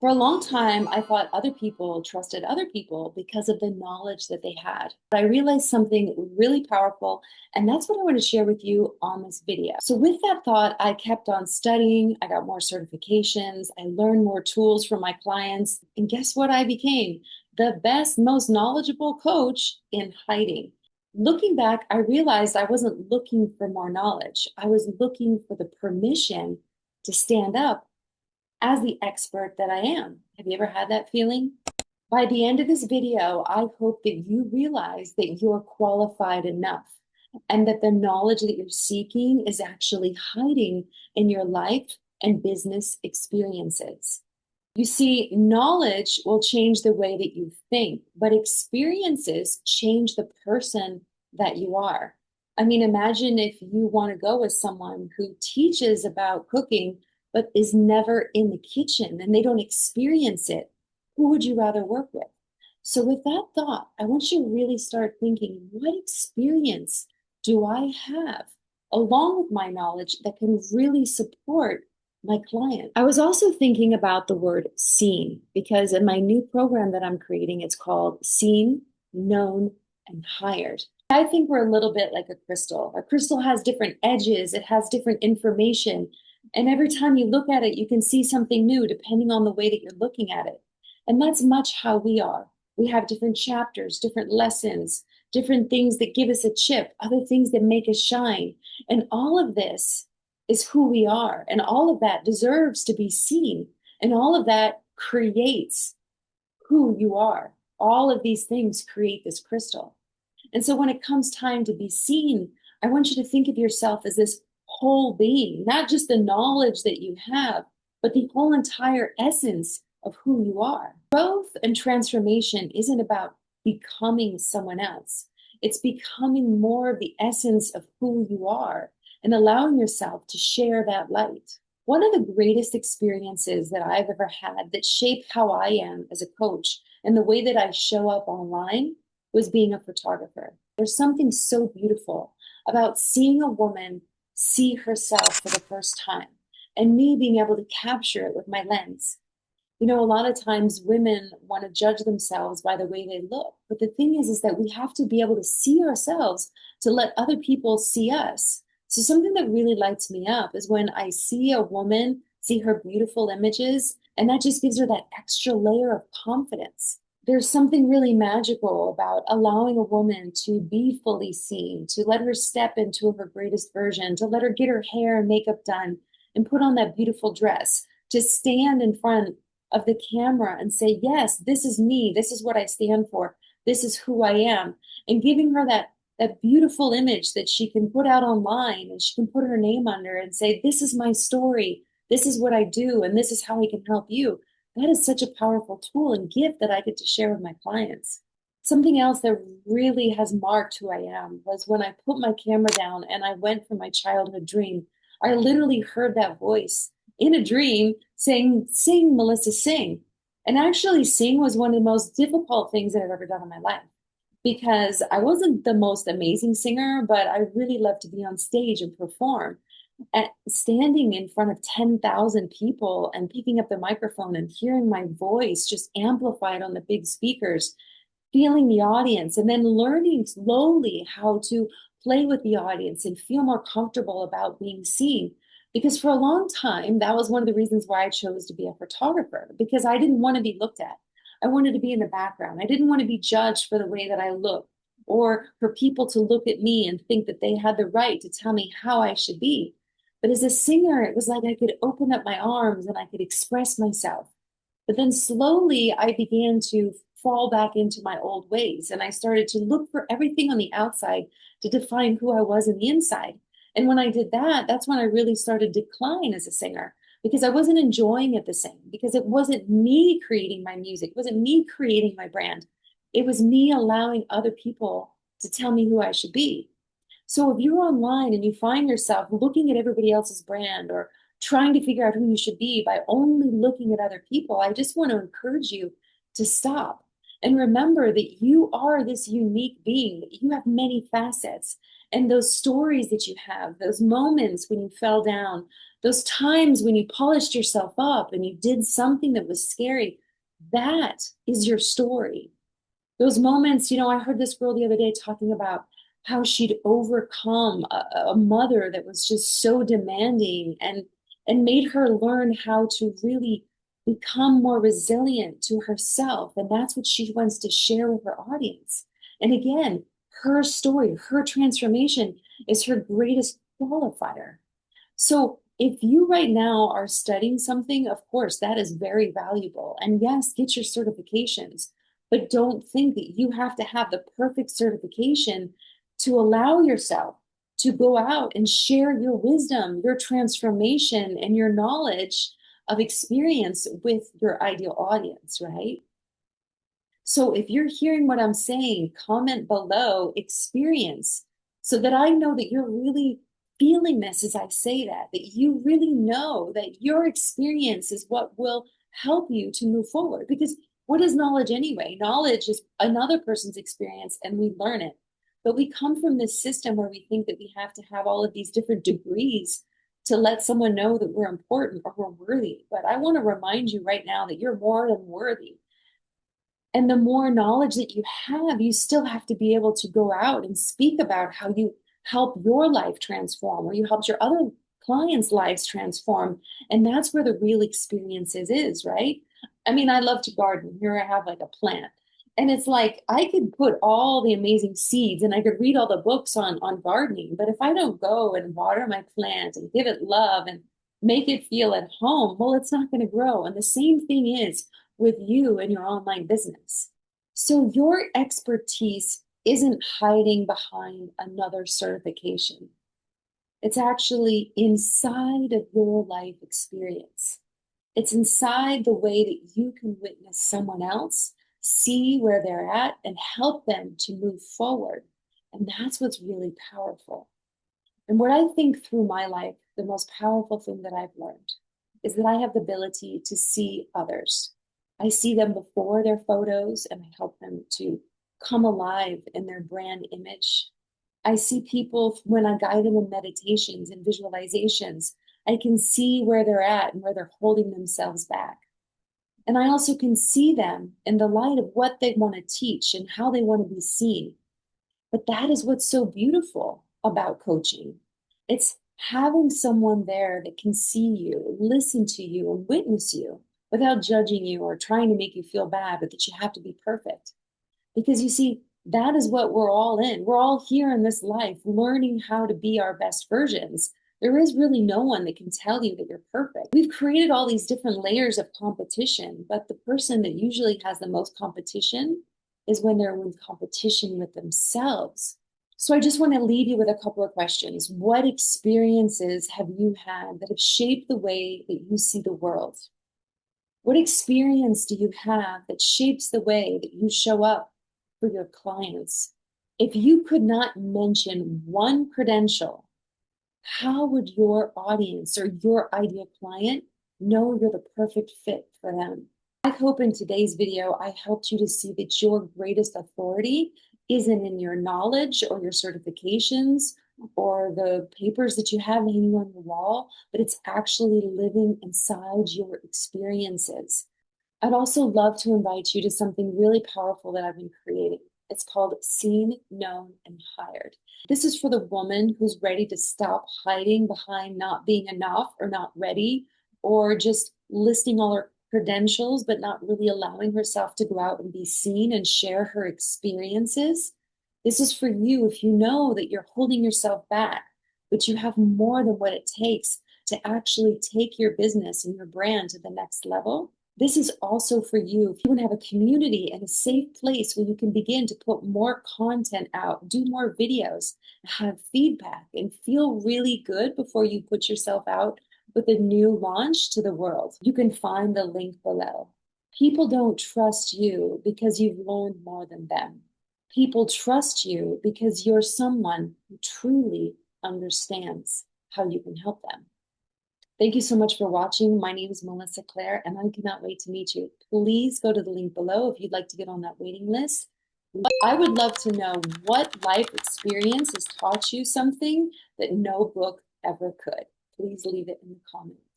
For a long time, I thought other people trusted other people because of the knowledge that they had. But I realized something really powerful, and that's what I want to share with you on this video. So, with that thought, I kept on studying. I got more certifications. I learned more tools from my clients. And guess what I became? The best, most knowledgeable coach in hiding. Looking back, I realized I wasn't looking for more knowledge. I was looking for the permission to stand up as the expert that I am. Have you ever had that feeling? By the end of this video, I hope that you realize that you're qualified enough and that the knowledge that you're seeking is actually hiding in your life and business experiences. You see, knowledge will change the way that you think, but experiences change the person that you are. I mean, imagine if you want to go with someone who teaches about cooking, but is never in the kitchen and they don't experience it. Who would you rather work with? So, with that thought, I want you to really start thinking, what experience do I have along with my knowledge that can really support my client? I was also thinking about the word seen because in my new program that I'm creating, it's called Seen, Known, and Hired. I think we're a little bit like a crystal. A crystal has different edges, it has different information. And every time you look at it, you can see something new depending on the way that you're looking at it. And that's much how we are. We have different chapters, different lessons, different things that give us a chip, other things that make us shine. And all of this is who we are. And all of that deserves to be seen. And all of that creates who you are. All of these things create this crystal. And so when it comes time to be seen, I want you to think of yourself as this whole being, not just the knowledge that you have, but the whole entire essence of who you are. Growth and transformation isn't about becoming someone else. It's becoming more of the essence of who you are and allowing yourself to share that light. One of the greatest experiences that I've ever had that shaped how I am as a coach and the way that I show up online was being a photographer. There's something so beautiful about seeing a woman see herself for the first time and me being able to capture it with my lens. You know, a lot of times women want to judge themselves by the way they look. But the thing is that we have to be able to see ourselves to let other people see us. So something that really lights me up is when I see a woman, see her beautiful images, and that just gives her that extra layer of confidence. There's something really magical about allowing a woman to be fully seen, to let her step into her greatest version, to let her get her hair and makeup done and put on that beautiful dress, to stand in front of the camera and say, yes, this is me. This is what I stand for. This is who I am. And giving her that beautiful image that she can put out online and she can put her name under and say, this is my story. This is what I do. And this is how I can help you. That is such a powerful tool and gift that I get to share with my clients. Something else that really has marked who I am was when I put my camera down and I went for my childhood dream. I literally heard that voice in a dream saying, sing, Melissa, sing. And actually, sing was one of the most difficult things that I've ever done in my life because I wasn't the most amazing singer, but I really loved to be on stage and perform. And standing in front of 10,000 people and picking up the microphone and hearing my voice just amplified on the big speakers, feeling the audience, and then learning slowly how to play with the audience and feel more comfortable about being seen. Because for a long time, that was one of the reasons why I chose to be a photographer, because I didn't want to be looked at. I wanted to be in the background. I didn't want to be judged for the way that I look or for people to look at me and think that they had the right to tell me how I should be. But as a singer, it was like I could open up my arms and I could express myself. But then slowly I began to fall back into my old ways and I started to look for everything on the outside to define who I was in the inside. And when I did that, that's when I really started to decline as a singer because I wasn't enjoying it the same, because it wasn't me creating my music, it wasn't me creating my brand. It was me allowing other people to tell me who I should be. So if you're online and you find yourself looking at everybody else's brand or trying to figure out who you should be by only looking at other people, I just want to encourage you to stop and remember that you are this unique being, that you have many facets. And those stories that you have, those moments when you fell down, Those times when you polished yourself up and you did something that was scary, that is your story. Those moments, I heard this girl the other day talking about how she'd overcome a mother that was just so demanding and made her learn how to really become more resilient to herself. And that's what she wants to share with her audience. And again, her story, her transformation is her greatest qualifier. So if you right now are studying something, of course, that is very valuable. And yes, get your certifications, but don't think that you have to have the perfect certification to allow yourself to go out and share your wisdom, your transformation, and your knowledge of experience with your ideal audience, right? So if you're hearing what I'm saying, comment below experience so that I know that you're really feeling this as I say that you really know that your experience is what will help you to move forward. Because what is knowledge anyway? Knowledge is another person's experience and we learn it. But we come from this system where we think that we have to have all of these different degrees to let someone know that we're important or we're worthy. But I want to remind you right now that you're more than worthy. And the more knowledge that you have, you still have to be able to go out and speak about how you help your life transform or you helped your other clients' lives transform. And that's where the real experiences is, right? I mean, I love to garden. Here I have like a plant. And it's like I could put all the amazing seeds and I could read all the books on gardening. But if I don't go and water my plant and give it love and make it feel at home, well, it's not going to grow. And the same thing is with you and your online business. So your expertise isn't hiding behind another certification. It's actually inside of your life experience. It's inside the way that you can witness someone else, see where they're at, and help them to move forward. And that's what's really powerful. And what I think through my life, the most powerful thing that I've learned is that I have the ability to see others. I see them before their photos and I help them to come alive in their brand image. I see people when I guide them in meditations and visualizations. I can see where they're at and where they're holding themselves back. And I also can see them in the light of what they want to teach and how they want to be seen. But that is what's so beautiful about coaching. It's having someone there that can see you, listen to you, and witness you without judging you or trying to make you feel bad, but that you have to be perfect. Because you see, that is what we're all in. We're all here in this life learning how to be our best versions. There is really no one that can tell you that you're perfect. We've created all these different layers of competition, but the person that usually has the most competition is when they're in competition with themselves. So I just want to leave you with a couple of questions. What experiences have you had that have shaped the way that you see the world? What experience do you have that shapes the way that you show up for your clients? If you could not mention one credential, how would your audience or your ideal client know you're the perfect fit for them? I hope in today's video, I helped you to see that your greatest authority isn't in your knowledge or your certifications or the papers that you have hanging on your wall, but it's actually living inside your experiences. I'd also love to invite you to something really powerful that I've been creating. It's called Seen, Known, and Hired. This is for the woman who's ready to stop hiding behind not being enough or not ready, or just listing all her credentials, but not really allowing herself to go out and be seen and share her experiences. This is for you if you know that you're holding yourself back, but you have more than what it takes to actually take your business and your brand to the next level. This is also for you if you want to have a community and a safe place where you can begin to put more content out, do more videos, have feedback, and feel really good before you put yourself out with a new launch to the world. You can find the link below. People don't trust you because you've learned more than them. People trust you because you're someone who truly understands how you can help them. Thank you so much for watching. My name is Melissa Claire, and I cannot wait to meet you. Please go to the link below if you'd like to get on that waiting list. I would love to know what life experience has taught you something that no book ever could. please leave it in the comments.